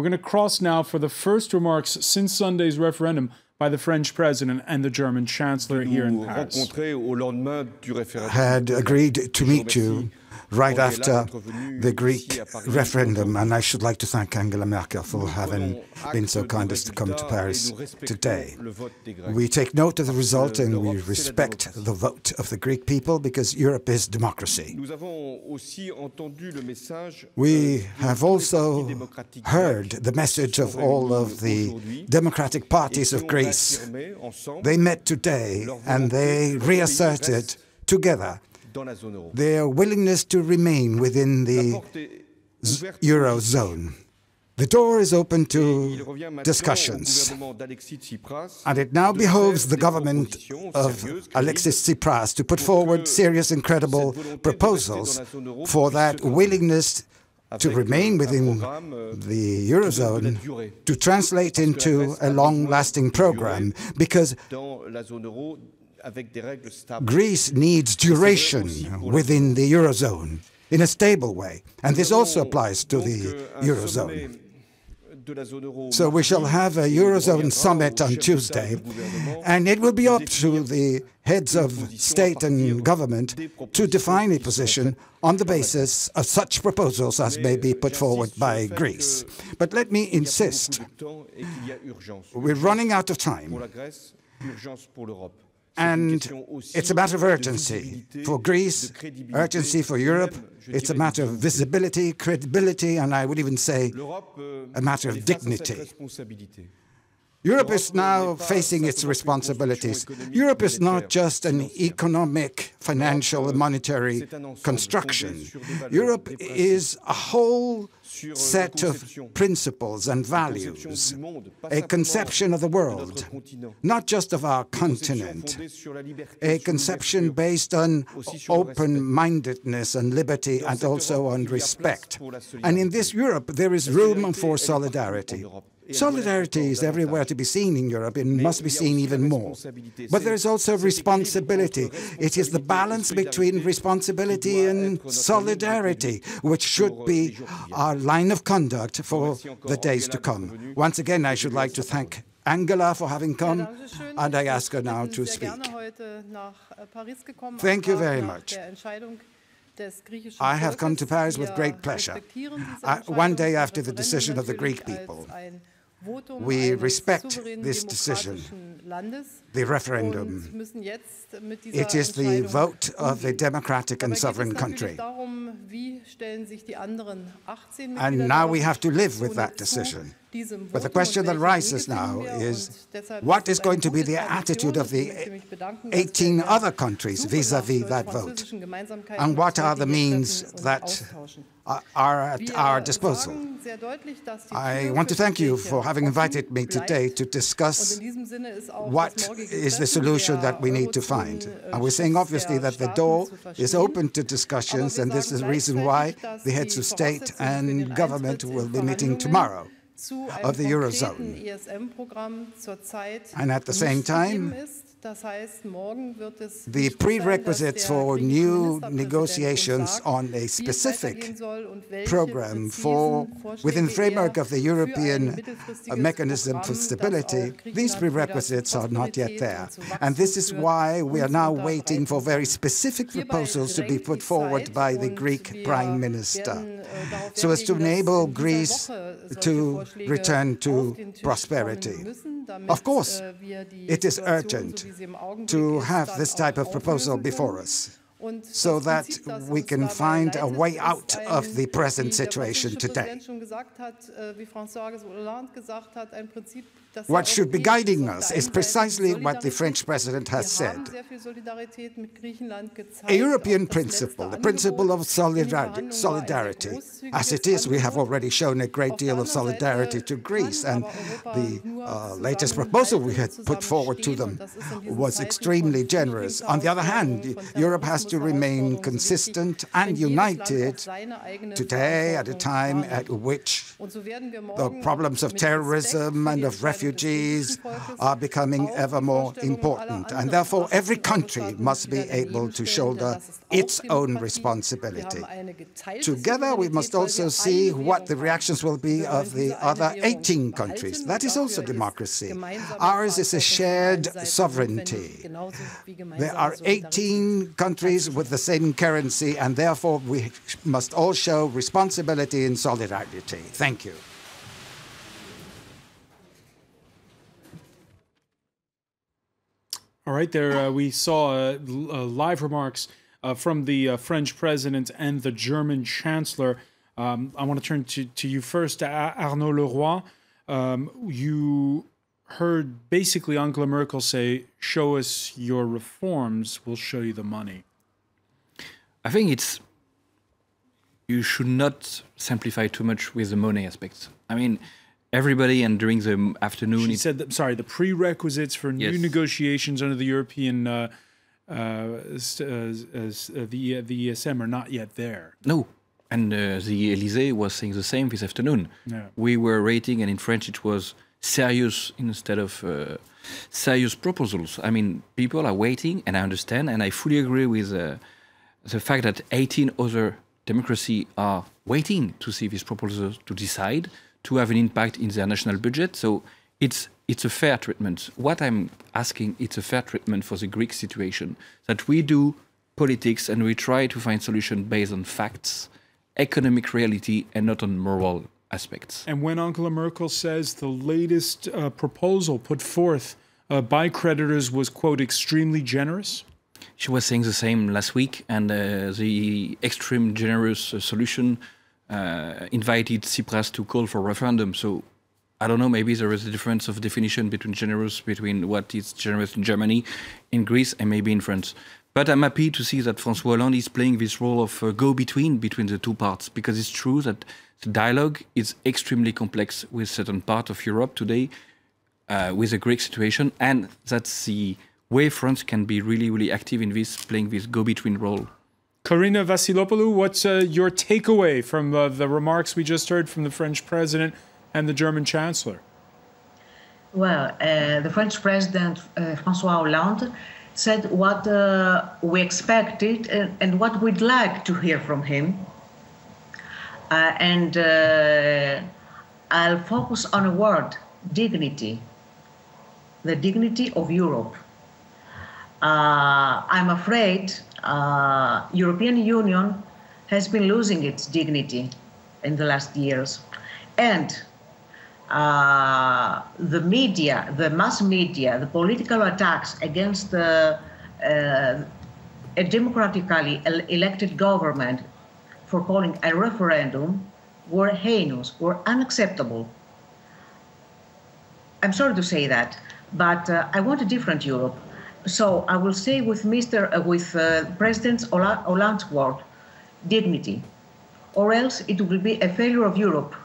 We're going to cross now for the first remarks since Sunday's referendum by the French president and the German Chancellor here in Paris. Had agreed to meet you right after the Greek referendum, and I should like to thank Angela Merkel for having been so kind as to come to Paris today. We take note of the result and we respect the vote of the Greek people because Europe is democracy. We have also heard the message of all of the democratic parties of Greece. They met today and they reasserted together their willingness to remain within the Eurozone. The door is open to discussions, and it now behoves the government of Alexis Tsipras to put forward serious and credible proposals for that willingness to remain within the Eurozone to translate into a long-lasting program, because Greece needs duration within the Eurozone in a stable way, and this also applies to the Eurozone. So we shall have a Eurozone summit on Tuesday, and it will be up to the heads of state and government to define a position on the basis of such proposals as may be put forward by Greece. But let me insist, we're running out of time. And it's a matter of urgency for Greece, urgency for Europe. It's a matter of visibility, credibility, and I would even say a matter of dignity. Europe is now facing its responsibilities. Europe is not just an economic, financial, and monetary construction. Europe is a whole set of principles and values, a conception of the world, not just of our continent, a conception based on open-mindedness and liberty and also on respect. And in this Europe, there is room for solidarity. Solidarity is everywhere to be seen in Europe and must be seen even more. But there is also responsibility. It is the balance between responsibility and solidarity, which should be our line of conduct for the days to come. Once again, I should like to thank Angela for having come, and I ask her now to speak. Thank you very much. I have come to Paris with great pleasure. One day after the decision of the Greek people, we respect this decision, the referendum. It is the vote of a democratic and sovereign country. And now we have to live with that decision. But the question that arises now is, what is going to be the attitude of the 18 other countries vis-à-vis that vote? And what are the means that are at our disposal? I want to thank you for having invited me today to discuss what is the solution that we need to find. And we're saying obviously that the door is open to discussions, and this is the reason why the heads of state and government will be meeting tomorrow of the Eurozone. And at the same time, the prerequisites for new negotiations on a specific program within the framework of the European mechanism for stability, these prerequisites are not yet there. And this is why we are now waiting for very specific proposals to be put forward by the Greek Prime Minister, so as to enable Greece to return to prosperity. Of course, it is urgent to have this type of proposal before us, so that we can find a way out of the present situation today. What should be guiding us is precisely what the French president has said. A European principle, the principle of solidarity. As it is, we have already shown a great deal of solidarity to Greece, and the latest proposal we had put forward to them was extremely generous. On the other hand, Europe has to remain consistent and united today at a time at which the problems of terrorism and of refugees refugees are becoming ever more important. And therefore, every country must be able to shoulder its own responsibility. Together, we must also see what the reactions will be of the other 18 countries. That is also democracy. Ours is a shared sovereignty. There are 18 countries with the same currency, and therefore we must all show responsibility and solidarity. Thank you. All right, there we saw live remarks from the French president and the German Chancellor. I want to turn to you first, Arnaud Leroy. You heard basically Angela Merkel say, show us your reforms, we'll show you the money. I think you should not simplify too much with the money aspects. I mean, everybody, and during the afternoon... She said that, sorry, the prerequisites for new negotiations under the European, the ESM are not yet there. No. And the Élysée was saying the same this afternoon. Yeah. We were rating, and in French it was serious instead of serious proposals. I mean, people are waiting, and I understand, and I fully agree with the fact that 18 other democracies are waiting to see these proposals to decide, to have an impact in their national budget. So it's a fair treatment. What I'm asking, it's a fair treatment for the Greek situation, that we do politics and we try to find solutions based on facts, economic reality, and not on moral aspects. And when Angela Merkel says the latest proposal put forth by creditors was, quote, extremely generous? She was saying the same last week, and the extreme generous solution invited Tsipras to call for referendum. So I don't know, maybe there is a difference of definition between what is generous in Germany, in Greece, and maybe in France. But I'm happy to see that François Hollande is playing this role of go-between between the two parts, because it's true that the dialogue is extremely complex with certain parts of Europe today, with the Greek situation, and that's the way France can be really, really active in this, playing this go-between role. Karina Vassilopoulou, what's your takeaway from the remarks we just heard from the French president and the German Chancellor? Well, the French president, François Hollande, said what we expected and what we'd like to hear from him. And I'll focus on a word, dignity, the dignity of Europe. I'm afraid European Union has been losing its dignity in the last years. And the media, the mass media, the political attacks against a democratically elected government for calling a referendum were heinous, were unacceptable. I'm sorry to say that, but I want a different Europe. So I will say with President Hollande's word, dignity, or else it will be a failure of Europe.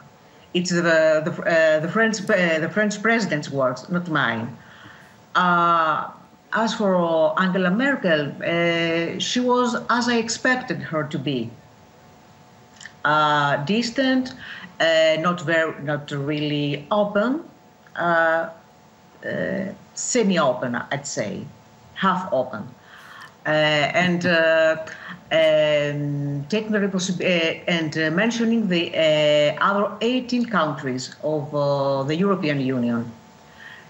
It's the French president's words, not mine. As for Angela Merkel, she was as I expected her to be, distant, not really open, semi-open, I'd say, half open, and taking the and mentioning the other 18 countries of the European Union.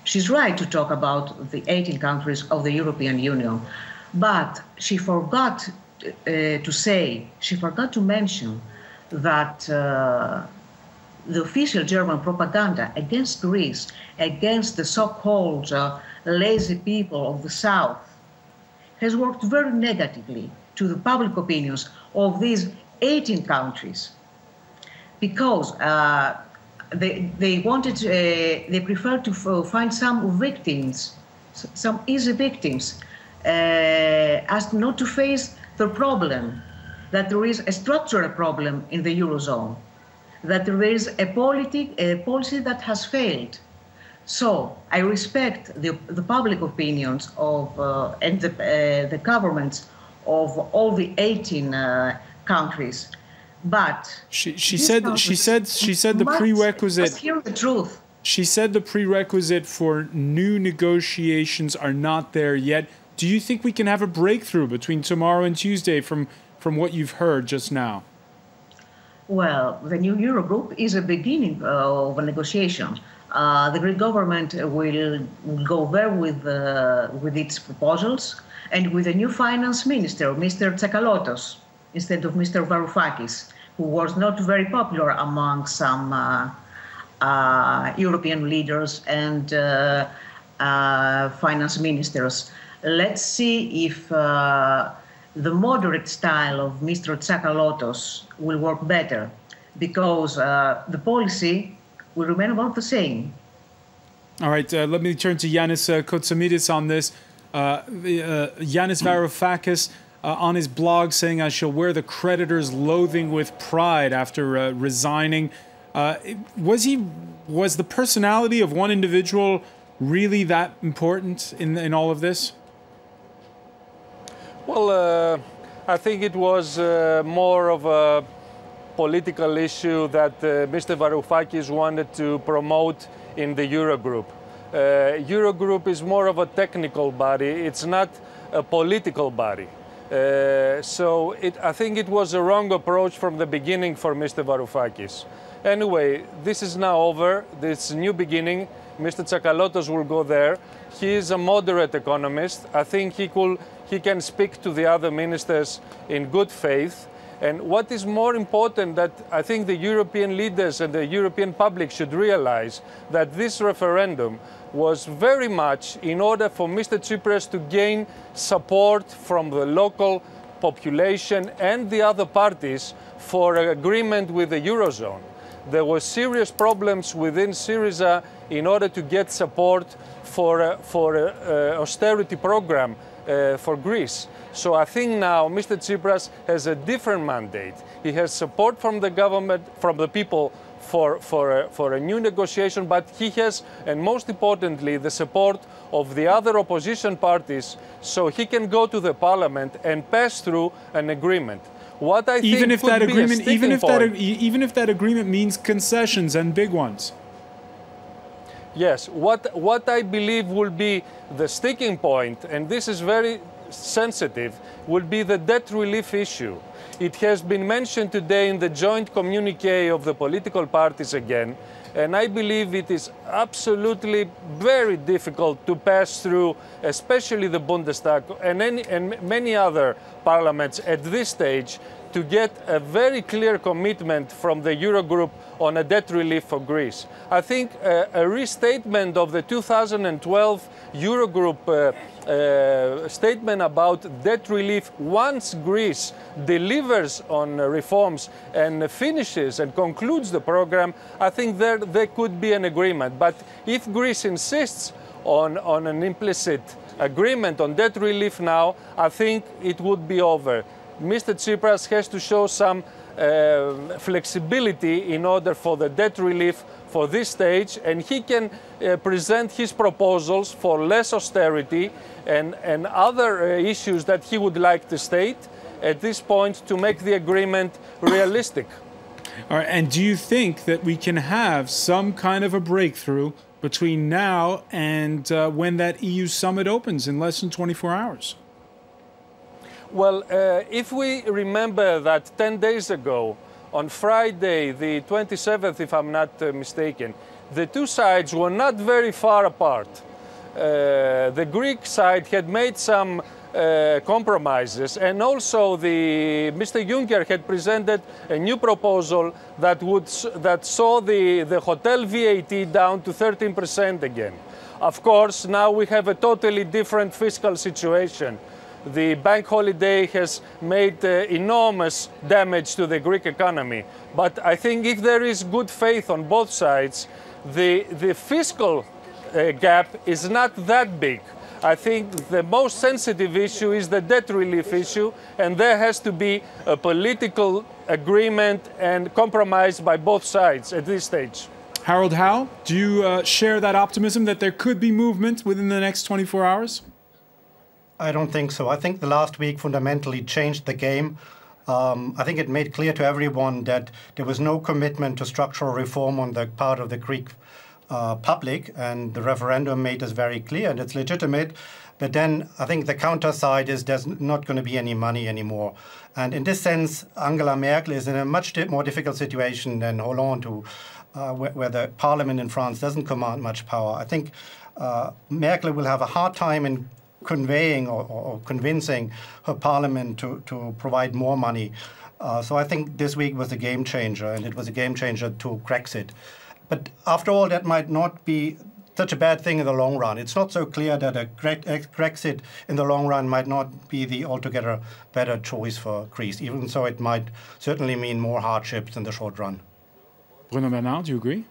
She's right to talk about the 18 countries of the European Union, but she forgot to mention that the official German propaganda against Greece, against the so-called lazy people of the South, has worked very negatively to the public opinions of these 18 countries, because they prefer to find some victims, some easy victims, as not to face the problem, that there is a structural problem in the Eurozone, that there is a policy that has failed. So I respect the public opinions of and the governments of all the 18 countries, but she said the prerequisite. Let's hear the truth. She said the prerequisite for new negotiations are not there yet. Do you think we can have a breakthrough between tomorrow and Tuesday from what you've heard just now? Well, the new Eurogroup is a beginning of a negotiation. The Greek government will go there with its proposals and with a new finance minister, Mr. Tsakalotos, instead of Mr. Varoufakis, who was not very popular among some European leaders and finance ministers. Let's see if the moderate style of Mr. Tsakalotos will work better, because the policy will remain about the same. All right, let me turn to Yanis Kotsamidis on this. Yanis Varoufakis on his blog saying, "I shall wear the creditors' loathing with pride" after resigning. Was the personality of one individual really that important in all of this? Well, I think it was more of a political issue that Mr. Varoufakis wanted to promote in the Eurogroup. Eurogroup is more of a technical body. It's not a political body. So I think it was a wrong approach from the beginning for Mr. Varoufakis. Anyway, this is now over. This new beginning. Mr. Tsakalotos will go there. He is a moderate economist. I think he can speak to the other ministers in good faith. And what is more important, that I think the European leaders and the European public should realize, that this referendum was very much in order for Mr. Tsipras to gain support from the local population and the other parties for an agreement with the Eurozone. There were serious problems within Syriza in order to get support for an austerity program for Greece. So I think now Mr. Tsipras has a different mandate. He has support from the government, from the people for a new negotiation, but he has, and most importantly, the support of the other opposition parties, so he can go to the parliament and pass through an agreement. What I even think if that agreement, even if that agreement means concessions and big ones. Yes, what I believe will be the sticking point, and this is very sensitive, will be the debt relief issue. It has been mentioned today in the joint communique of the political parties again, and I believe it is absolutely very difficult to pass through, especially the Bundestag and many other parliaments at this stage, to get a very clear commitment from the Eurogroup on a debt relief for Greece. I think a restatement of the 2012 Eurogroup statement about debt relief, once Greece delivers on reforms and finishes and concludes the program, I think there could be an agreement. But if Greece insists on an implicit agreement on debt relief now, I think it would be over. Mr. Tsipras has to show some flexibility in order for the debt relief for this stage, and he can present his proposals for less austerity and other issues that he would like to state at this point to make the agreement realistic. All right, and do you think that we can have some kind of a breakthrough between now and when that EU summit opens in less than 24 hours? Well, if we remember that 10 days ago, on Friday, the 27th, if I'm not mistaken, the two sides were not very far apart. The Greek side had made some compromises, and also Mr. Juncker had presented a new proposal that saw the hotel VAT down to 13% again. Of course, now we have a totally different fiscal situation. The bank holiday has made enormous damage to the Greek economy. But I think if there is good faith on both sides, the fiscal gap is not that big. I think the most sensitive issue is the debt relief issue, and there has to be a political agreement and compromise by both sides at this stage. Harold Howe, do you share that optimism that there could be movement within the next 24 hours? I don't think so. I think the last week fundamentally changed the game. I think it made clear to everyone that there was no commitment to structural reform on the part of the Greek public, and the referendum made this very clear, and it's legitimate. But then I think the counter side is there's not going to be any money anymore. And in this sense, Angela Merkel is in a much more difficult situation than Hollande, where the parliament in France doesn't command much power. I think Merkel will have a hard time in conveying or convincing her parliament to provide more money. So I think this week was a game changer, and it was a game changer to Brexit. But after all, that might not be such a bad thing in the long run. It's not so clear that a Brexit in the long run might not be the altogether better choice for Greece, even so it might certainly mean more hardships in the short run. Bruno Bernard, do you agree?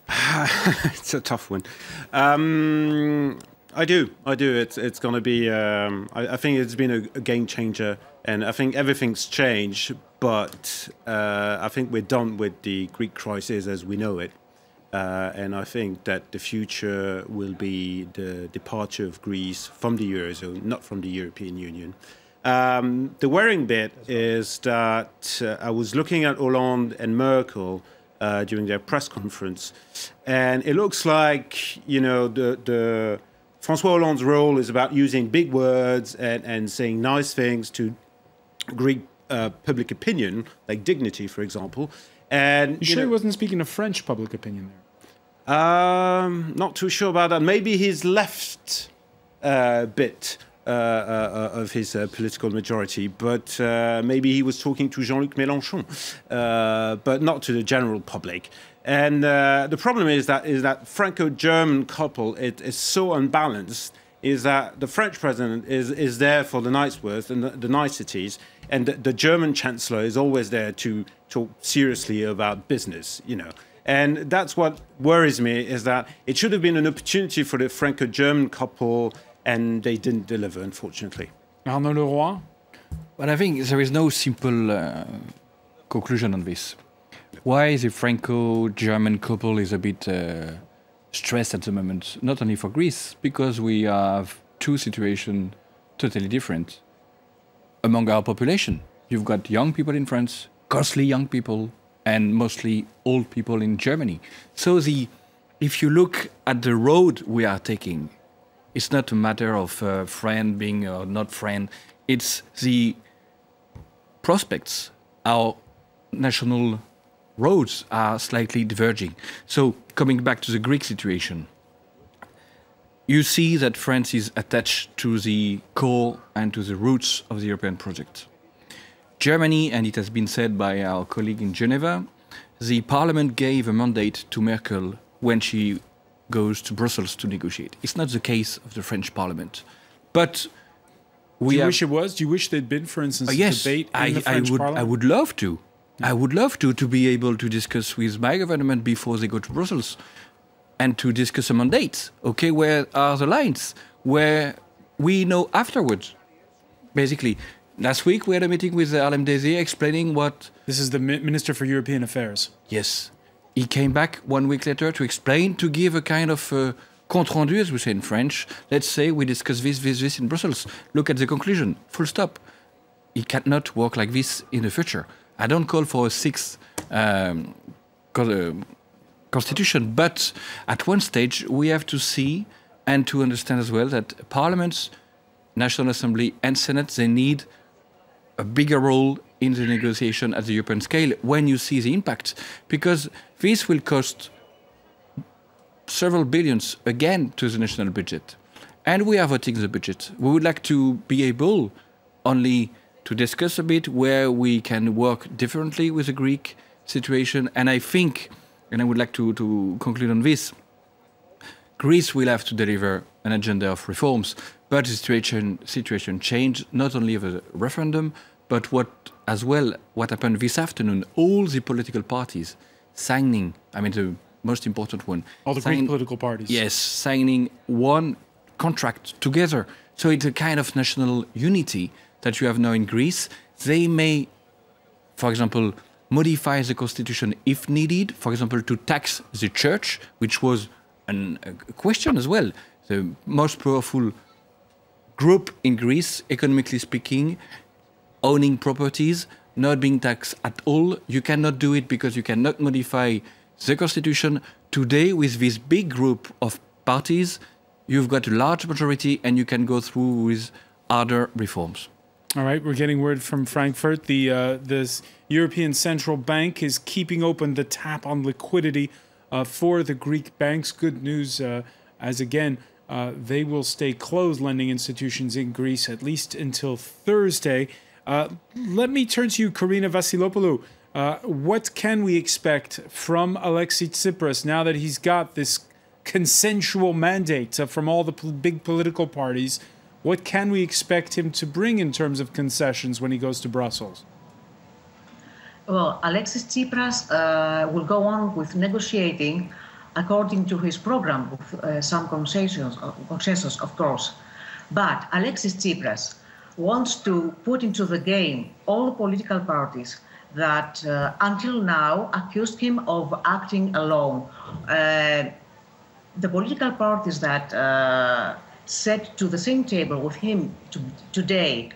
It's a tough one. I do. It's going to be. I think it's been a game changer, and I think everything's changed. But I think we're done with the Greek crisis as we know it, and I think that the future will be the departure of Greece from the Eurozone, not from the European Union. The worrying bit is that I was looking at Hollande and Merkel during their press conference, and it looks like the François Hollande's role is about using big words and saying nice things to Greek public opinion, like dignity, for example. And you sure he wasn't speaking of French public opinion there? Not too sure about that. Maybe he's left a bit of his political majority, but maybe he was talking to Jean-Luc Mélenchon, but not to the general public. And the problem is that Franco-German couple is so unbalanced, is that the French president is there for the night's worth and the niceties, and the German Chancellor is always there to talk seriously about business, And that's what worries me, is that it should have been an opportunity for the Franco-German couple, and they didn't deliver, unfortunately. Arnaud Leroy? But I think there is no simple conclusion on this. Why the Franco-German couple is a bit stressed at the moment, not only for Greece, because we have two situations totally different among our population. You've got young people in France, costly young people, and mostly old people in Germany. So if you look at the road we are taking, it's not a matter of friend being or not friend. It's the prospects. Our national roads are slightly diverging. So coming back to the Greek situation, you see that France is attached to the core and to the roots of the European project. Germany, and it has been said by our colleague in Geneva, the parliament gave a mandate to Merkel when she goes to Brussels to negotiate. It's not the case of the French parliament. But Do you wish it was? Do you wish there'd been, for instance, yes, debate in the French parliament? I would love to. I would love to be able to discuss with my government before they go to Brussels and to discuss a mandate. Okay, where are the lines? Where we know afterwards. Basically, last week we had a meeting with Harlem Désir explaining what... This is the Minister for European Affairs. Yes. He came back 1 week later to explain, to give a kind of compte rendu, as we say in French. Let's say we discuss this in Brussels. Look at the conclusion. Full stop. It cannot work like this in the future. I don't call for a sixth constitution, but at one stage we have to see and to understand as well that parliaments, National Assembly and Senate, they need a bigger role in the negotiation at the European scale when you see the impact, because this will cost several billions again to the national budget. And we are voting the budget. We would like to be able only to discuss a bit where we can work differently with the Greek situation. And I think, and I would like to conclude on this, Greece will have to deliver an agenda of reforms, but the situation changed, not only of a referendum, but what happened this afternoon. All the political parties signing, the most important one. All the Greek political parties. Yes, signing one contract together. So it's a kind of national unity that you have now in Greece. They may, for example, modify the constitution if needed, for example, to tax the church, which was a question as well. The most powerful group in Greece, economically speaking, owning properties, not being taxed at all. You cannot do it because you cannot modify the constitution today, with this big group of parties, you've got a large majority and you can go through with other reforms. All right, we're getting word from Frankfurt. This European Central Bank is keeping open the tap on liquidity for the Greek banks. Good news, as again, they will stay closed, lending institutions in Greece, at least until Thursday. Let me turn to you, Karina Vassilopoulou. What can we expect from Alexis Tsipras now that he's got this consensual mandate from all the big political parties? What can we expect him to bring in terms of concessions when he goes to Brussels? Well, Alexis Tsipras will go on with negotiating according to his program with some concessions, of course. But Alexis Tsipras wants to put into the game all the political parties that until now accused him of acting alone. The political parties that sat to the same table with him today,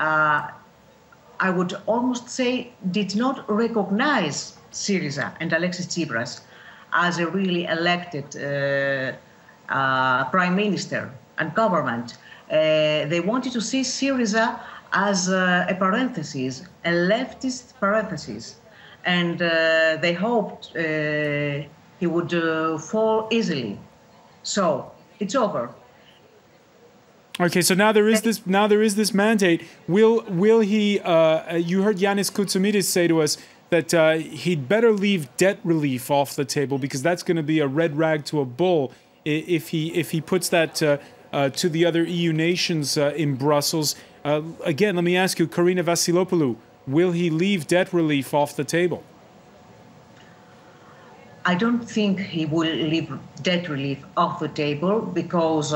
I would almost say, did not recognize Syriza and Alexis Tsipras as a really elected prime minister and government. They wanted to see Syriza as a parenthesis, a leftist parenthesis, and they hoped he would fall easily. So it's over. Okay, so now there is this mandate. Will he? You heard Yanis Koutsoumidis say to us that he'd better leave debt relief off the table because that's going to be a red rag to a bull if he puts that to the other EU nations in Brussels. Again, let me ask you, Karina Vassilopoulou, will he leave debt relief off the table? I don't think he will leave debt relief off the table because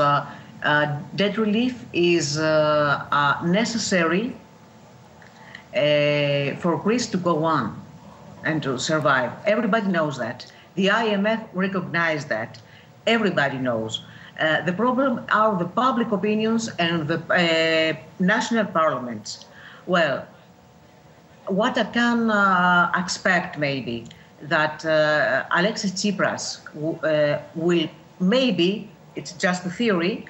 debt relief is necessary for Greece to go on and to survive. Everybody knows that. The IMF recognized that. Everybody knows. The problem are the public opinions and the national parliaments. Well, what I can expect maybe that Alexis Tsipras will maybe, it's just a theory,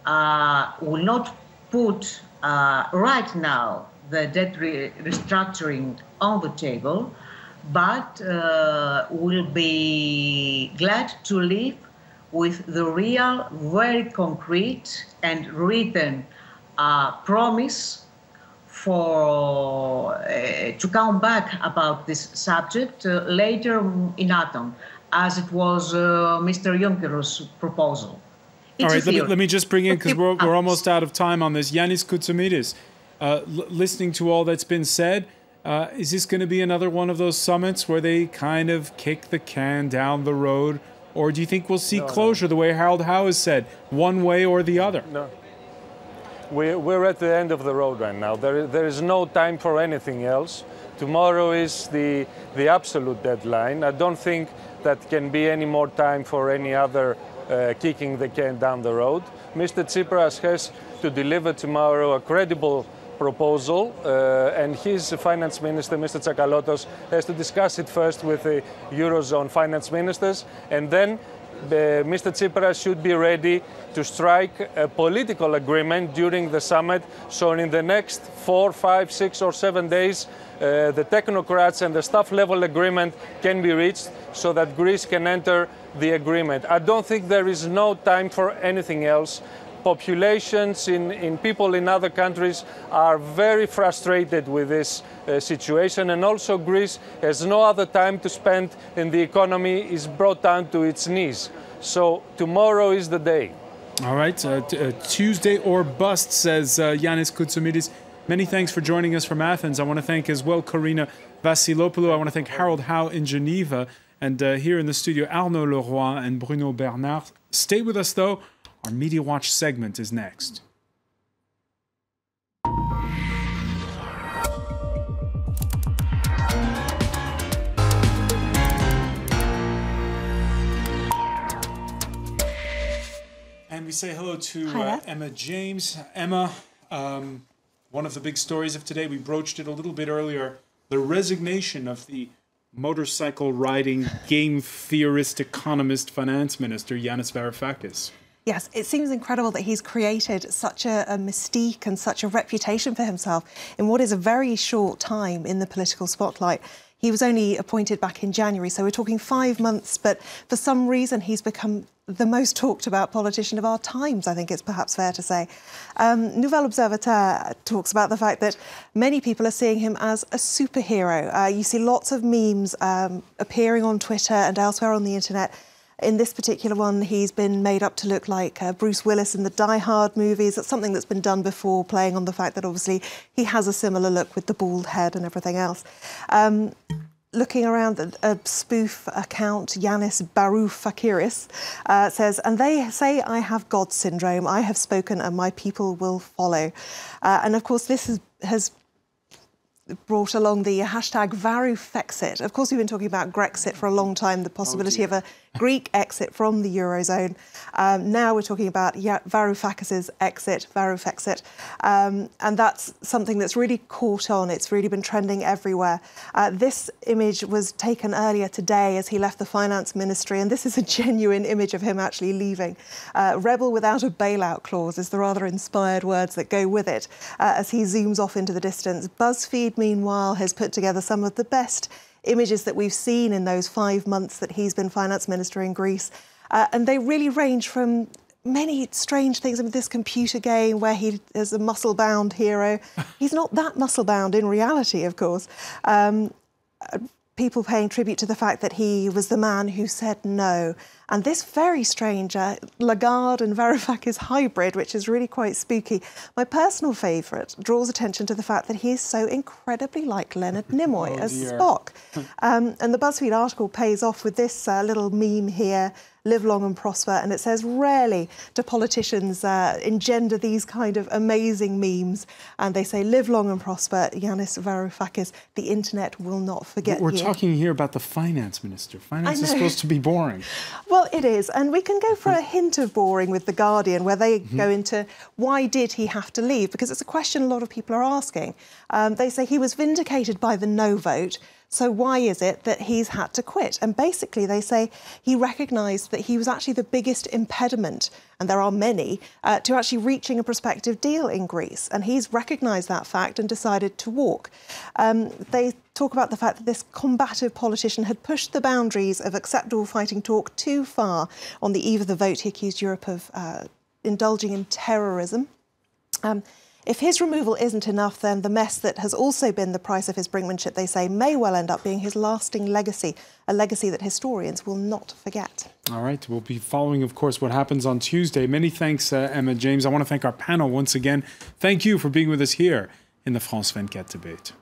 will not put right now the debt restructuring on the table, but will be glad to live with the real, very concrete and written promise for to come back about this subject later in autumn, as it was Mr. Juncker's proposal. All right, let me just bring in, because we're almost out of time on this. Yanis Koutsoumidis, listening to all that's been said, is this going to be another one of those summits where they kind of kick the can down the road? Or do you think we'll see closure the way Harold Howe has said, one way or the other? No. We're at the end of the road right now. There is no time for anything else. Tomorrow is the absolute deadline. I don't think that can be any more time for any other kicking the can down the road. Mr. Tsipras has to deliver tomorrow a credible proposal, and his finance minister, Mr. Tsakalotos, has to discuss it first with the Eurozone finance ministers, and then Mr. Tsipras should be ready to strike a political agreement during the summit. So in the next 4, 5, 6 or 7 days, the technocrats and the staff level agreement can be reached so that Greece can enter the agreement. I don't think there is no time for anything else. Populations in people in other countries are very frustrated with this situation, and also Greece has no other time to spend, and the economy is brought down to its knees. So tomorrow is the day. All right, Tuesday or bust, says Yanis Koutsoumidis. Many thanks for joining us from Athens. I want to thank as well Karina Vassilopoulou. I want to thank Harold Howe in Geneva, and here in the studio, Arnaud Leroy and Bruno Bernard. Stay with us, though. Our Media Watch segment is next. And we say hello to Emma James. Emma, one of the big stories of today, we broached it a little bit earlier, the resignation of the motorcycle riding, game theorist, economist, finance minister, Yanis Varoufakis. Yes, it seems incredible that he's created such a mystique and such a reputation for himself in what is a very short time in the political spotlight. He was only appointed back in January, so we're talking 5 months, but for some reason he's become the most talked about politician of our times, I think it's perhaps fair to say. Nouvel Observateur talks about the fact that many people are seeing him as a superhero. You see lots of memes appearing on Twitter and elsewhere on the internet. In this particular one, he's been made up to look like Bruce Willis in the Die Hard movies. That's something that's been done before, playing on the fact that obviously he has a similar look with the bald head and everything else. Looking around at a spoof account, Yanis Varoufakis says, and they say I have God syndrome. I have spoken and my people will follow. And of course, this has brought along the hashtag Varoufexit. Of course, we've been talking about Grexit for a long time, the possibility of a Greek exit from the Eurozone. Now we're talking about Varoufakis' exit, Varoufexit. And that's something that's really caught on. It's really been trending everywhere. This image was taken earlier today as he left the finance ministry, and this is a genuine image of him actually leaving. Rebel without a bailout clause is the rather inspired words that go with it as he zooms off into the distance. BuzzFeed, meanwhile, has put together some of the best images that we've seen in those 5 months that he's been finance minister in Greece. And they really range from many strange things. I mean, this computer game where he is a muscle-bound hero. He's not that muscle-bound in reality, of course. People paying tribute to the fact that he was the man who said no. And this very strange Lagarde and Varoufakis hybrid, which is really quite spooky. My personal favourite draws attention to the fact that he is so incredibly like Leonard Nimoy as Spock. And the BuzzFeed article pays off with this little meme here, live long and prosper, and it says, rarely do politicians engender these kind of amazing memes, and they say, live long and prosper, Yanis Varoufakis, the internet will not forget you. We're talking here about the finance minister. Finance is supposed to be boring. Well, it is, and we can go for a hint of boring with The Guardian, where they go into why did he have to leave, because it's a question a lot of people are asking. They say he was vindicated by the no vote, so why is it that he's had to quit? And basically they say he recognised that he was actually the biggest impediment, and there are many, to actually reaching a prospective deal in Greece. And he's recognised that fact and decided to walk. They talk about the fact that this combative politician had pushed the boundaries of acceptable fighting talk too far. On the eve of the vote, he accused Europe of indulging in terrorism. If his removal isn't enough, then the mess that has also been the price of his brinkmanship, they say, may well end up being his lasting legacy, a legacy that historians will not forget. All right. We'll be following, of course, what happens on Tuesday. Many thanks, Emma James. I want to thank our panel once again. Thank you for being with us here in the France 24 debate.